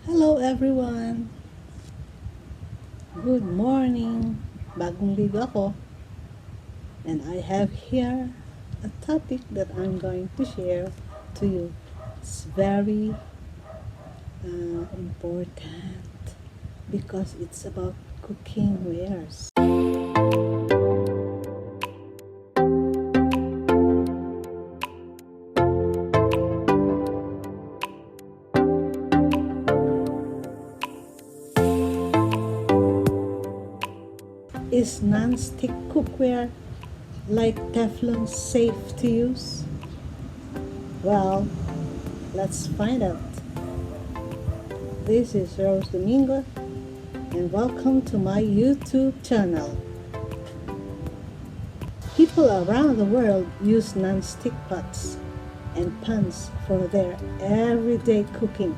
Hello everyone! Good morning! Bagong ligo ako. And I have here a topic that I'm going to share to you. It's very important because it's about cooking wares. Is non-stick cookware like Teflon safe to use? Well, let's find out. This is Rose Domingo and welcome to my YouTube channel. People around the world use non-stick pots and pans for their everyday cooking.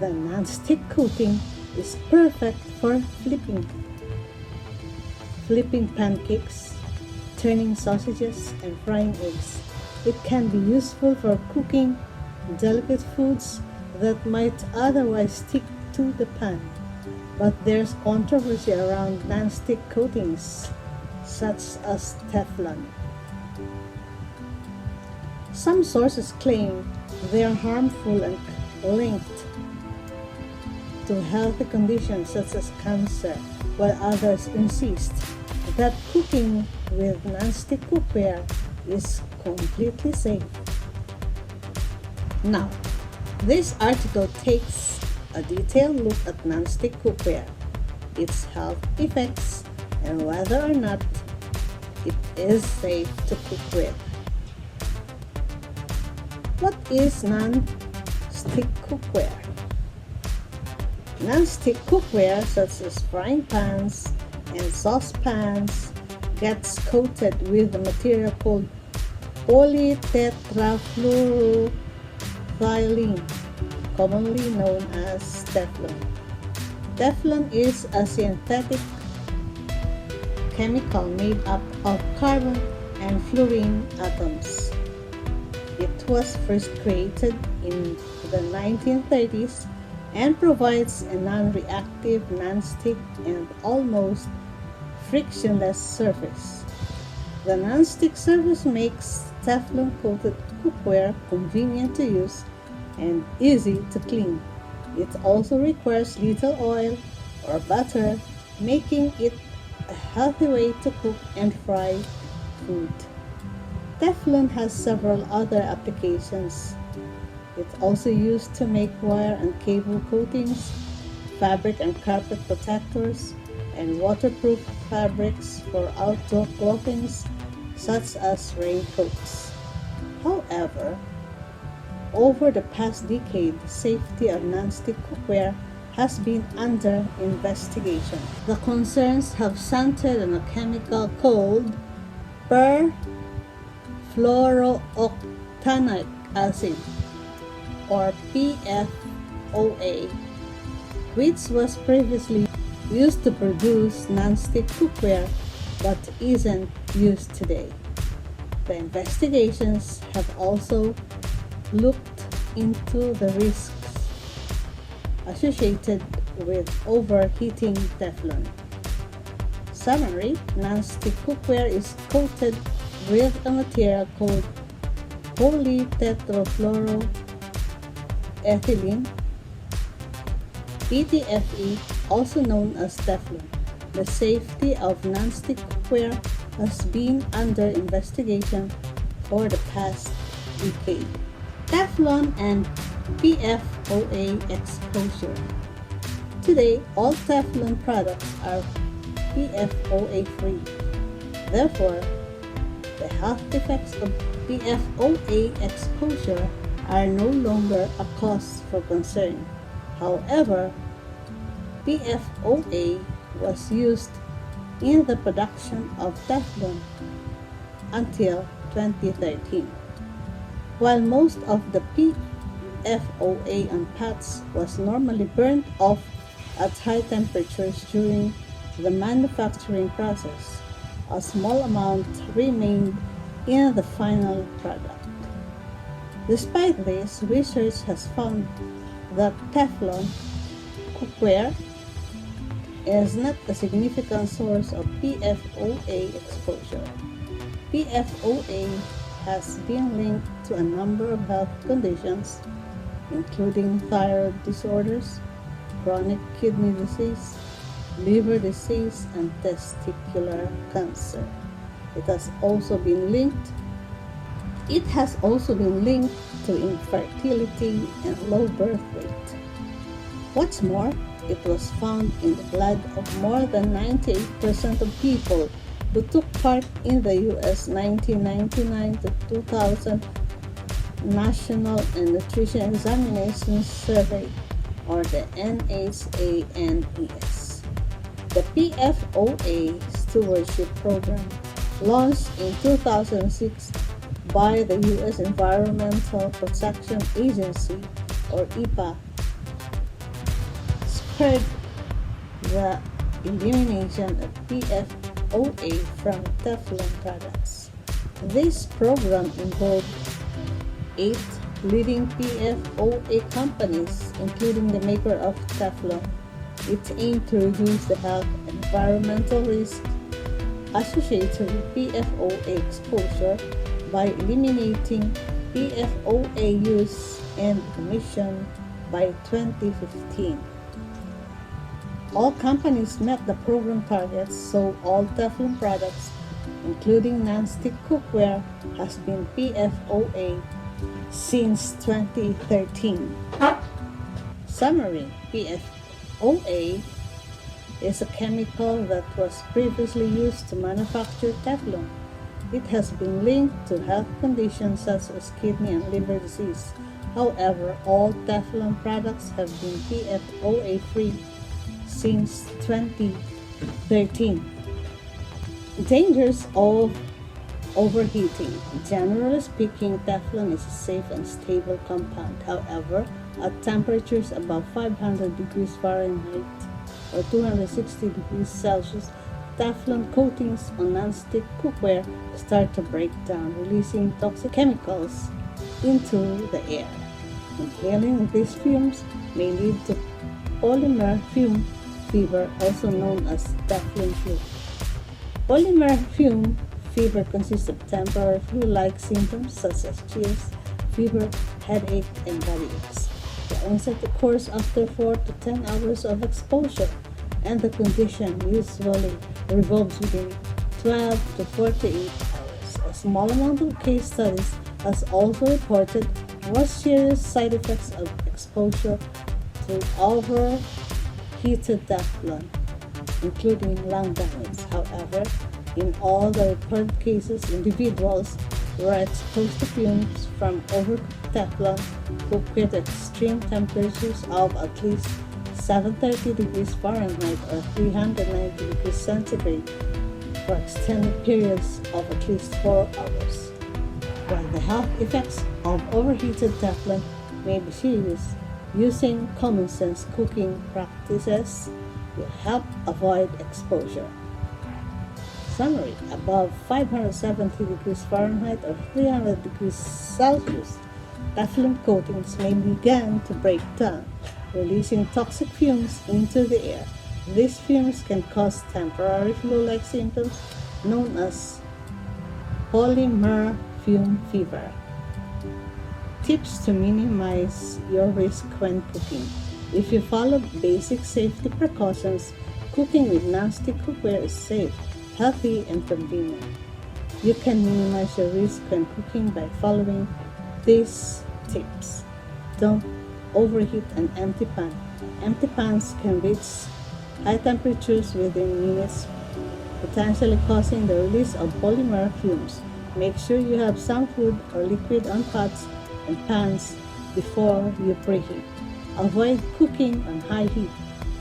The non-stick coating is perfect for flipping pancakes, turning sausages, and frying eggs. It can be useful for cooking delicate foods that might otherwise stick to the pan. But there's controversy around non-stick coatings, such as Teflon. Some sources claim they are harmful and linked to health conditions such as cancer, while others insist that cooking with non-stick cookware is completely safe. Now, this article takes a detailed look at non-stick cookware, its health effects, and whether or not it is safe to cook with. What is non-stick cookware? Non-stick cookware such as frying pans and saucepans gets coated with a material called polytetrafluoroethylene, commonly known as Teflon. Teflon is a synthetic chemical made up of carbon and fluorine atoms. It was first created in the 1930s and provides a non-reactive, non-stick, and almost frictionless surface. The non-stick surface makes Teflon-coated cookware convenient to use and easy to clean. It also requires little oil or butter, making it a healthy way to cook and fry food. Teflon has several other applications. It's also used to make wire and cable coatings, fabric and carpet protectors, and waterproof fabrics for outdoor clothing such as raincoats. However, over the past decade, the safety of non-stick cookware has been under investigation. The concerns have centered on a chemical called perfluorooctanoic acid, or PFOA, which was previously used to produce non-stick cookware but isn't used today. The investigations have also looked into the risks associated with overheating Teflon. Summary: non-stick cookware is coated with a material called polytetrafluoroethylene, PTFE, also known as Teflon. The safety of non-stick cookware has been under investigation for the past decade. Teflon and PFOA exposure. Today, all Teflon products are PFOA free. Therefore, the health effects of PFOA exposure are no longer a cause for concern. However, PFOA was used in the production of Teflon until 2013. While most of the PFOA on pots was normally burnt off at high temperatures during the manufacturing process, a small amount remained in the final product. Despite this, research has found that Teflon cookware is not a significant source of PFOA exposure. PFOA has been linked to a number of health conditions, including thyroid disorders, chronic kidney disease, liver disease, and testicular cancer. It has also been linked to infertility and low birth weight. What's more, it was found in the blood of more than 98% of people who took part in the U.S. 1999 to 2000 National and Nutrition Examination Survey, or the NHANES. The PFOA Stewardship Program, launched in 2006 by the U.S. Environmental Protection Agency, or EPA, spurred the elimination of PFOA from Teflon products. This program involved 8 leading PFOA companies, including the maker of Teflon. It aimed to reduce the health and environmental risk associated with PFOA exposure by eliminating PFOA use and emission by 2015. All companies met the program targets, so all Teflon products, including non-stick cookware, has been PFOA since 2013. Summary: PFOA is a chemical that was previously used to manufacture Teflon. It has been linked to health conditions such as kidney and liver disease. However, all Teflon products have been PFOA-free since 2013. Dangers of overheating. Generally speaking, Teflon is a safe and stable compound. However, at temperatures above 500 degrees Fahrenheit or 260 degrees Celsius, Teflon coatings on non-stick cookware start to break down, releasing toxic chemicals into the air. Inhaling these fumes may lead to polymer fume fever, also known as Teflon flu. Polymer fume fever consists of temporary flu-like symptoms such as chills, fever, headache, and body aches. The onset occurs after 4 to 10 hours of exposure, and the condition usually revolves within 12 to 48 hours. A small amount of case studies has also reported more serious side effects of exposure to overheated Teflon, including lung damage. However, in all the reported cases, individuals were exposed to fumes from overcooked Teflon cooked at extreme temperatures of at least 730 degrees Fahrenheit or 390 degrees centigrade for extended periods of at least 4 hours. While the health effects of overheated Teflon may be serious, using common sense cooking practices will help avoid exposure. Summary: above 570 degrees Fahrenheit or 300 degrees Celsius, Teflon coatings may begin to break down, releasing toxic fumes into the air. These fumes can cause temporary flu-like symptoms known as polymer fume fever. Tips to minimize your risk when cooking. If you follow basic safety precautions, cooking with non-stick cookware is safe, healthy, and convenient. You can minimize your risk when cooking by following these tips. Don't overheat an empty pan. Empty pans can reach high temperatures within minutes, potentially causing the release of polymer fumes. Make sure you have some food or liquid on pots and pans before you preheat. Avoid cooking on high heat.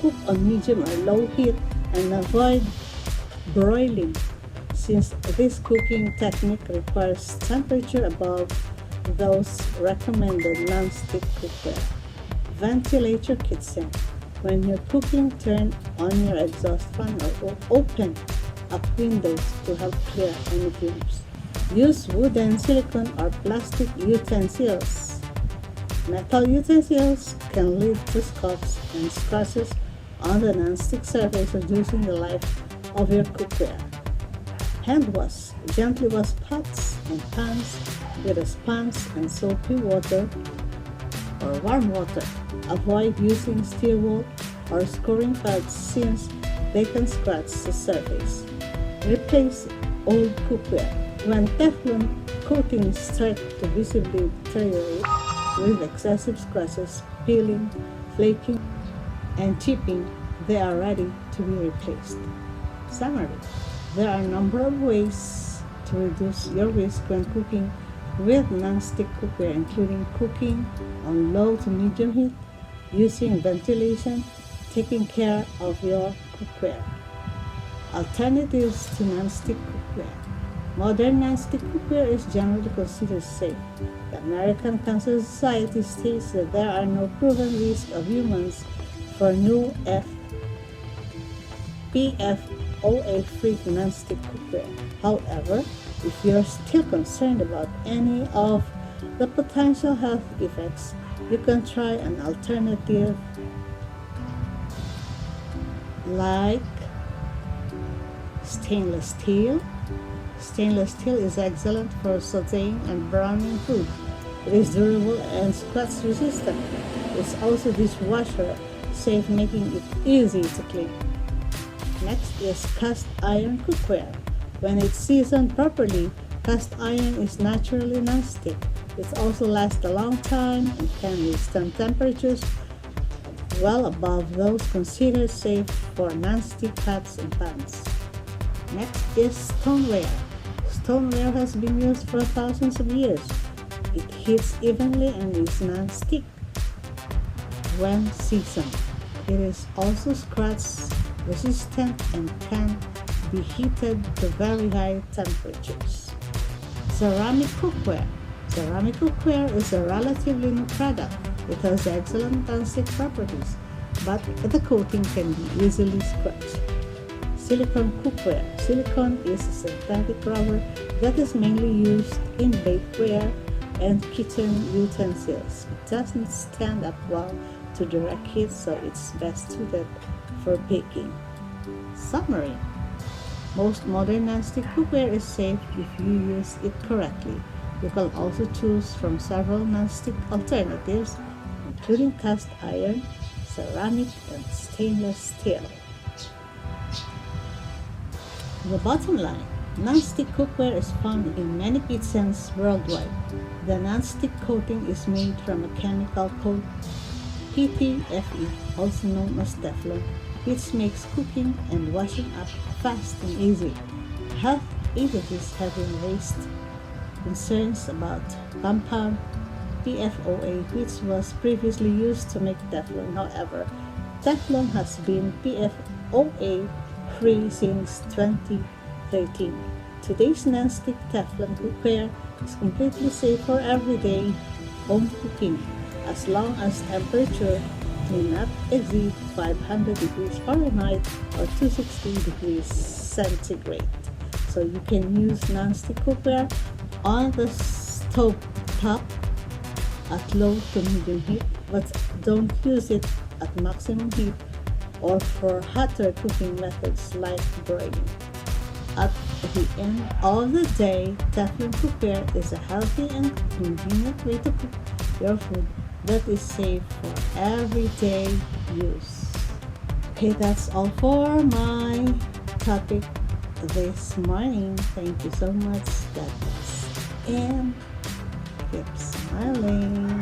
Cook on medium or low heat and avoid broiling, since this cooking technique requires temperature above those recommended non-stick cookware. Ventilate your kitchen. When you're cooking, turn on your exhaust fan or open up windows to help clear any fumes. Use wooden, silicone, or plastic utensils Metal utensils can lead to scuffs and scratches on the non-stick surface, reducing the life of your cookware. Hand wash. Gently wash pots and pans with a sponge and soapy water or warm water. Avoid using steel wool or scouring pads since they can scratch the surface. Replace old cookware. When Teflon coatings start to visibly deteriorate with excessive scratches, peeling, flaking, and chipping, they are ready to be replaced. Summary. There are a number of ways to reduce your risk when cooking with non-stick cookware, including cooking on low to medium heat, using ventilation, taking care of your cookware. Alternatives to non-stick cookware. Modern non-stick cookware is generally considered safe. The American Cancer Society states that there are no proven risks of humans for new PFOA-free non-stick cookware. However, if you're still concerned about any of the potential health effects, you can try an alternative like stainless steel. Stainless steel is excellent for sauteing and browning food. It is durable and scratch resistant. It's also dishwasher safe, making it easy to clean. Next is cast iron cookware. When it's seasoned properly, cast iron is naturally non-stick. It also lasts a long time and can withstand temperatures well above those considered safe for non-stick pots and pans. Next is stoneware. Stoneware has been used for thousands of years. It heats evenly and is non-stick when seasoned. It is also scratch resistant and can be heated to very high temperatures. Ceramic cookware. Ceramic cookware is a relatively new product. It has excellent non-stick properties, but the coating can be easily scratched. Silicone cookware. Silicone is a synthetic rubber that is mainly used in bakeware and kitchen utensils. It doesn't stand up well to direct heat, so it's best suited for baking. Summary. Most modern non-stick cookware is safe if you use it correctly. You can also choose from several non-stick alternatives, including cast iron, ceramic, and stainless steel. The bottom line, non-stick cookware is found in many kitchens worldwide. The non-stick coating is made from a chemical called PTFE, also known as Teflon, which makes cooking and washing up fast and easy. Health agencies have been raised concerns about compound PFOA, which was previously used to make Teflon. However, Teflon has been PFOA free since 2013. Today's non-stick Teflon cookware is completely safe for everyday home cooking as long as temperature may not exceed 500 degrees Fahrenheit or 260 degrees centigrade. So you can use non-stick cookware on the stove top at low to medium heat, but don't use it at maximum heat or for hotter cooking methods like broiling. At the end of the day, Teflon cookware is a healthy and convenient way to cook your food that is safe for everyday use. Okay, that's all for my topic this morning. Thank you so much. God bless. And keep smiling.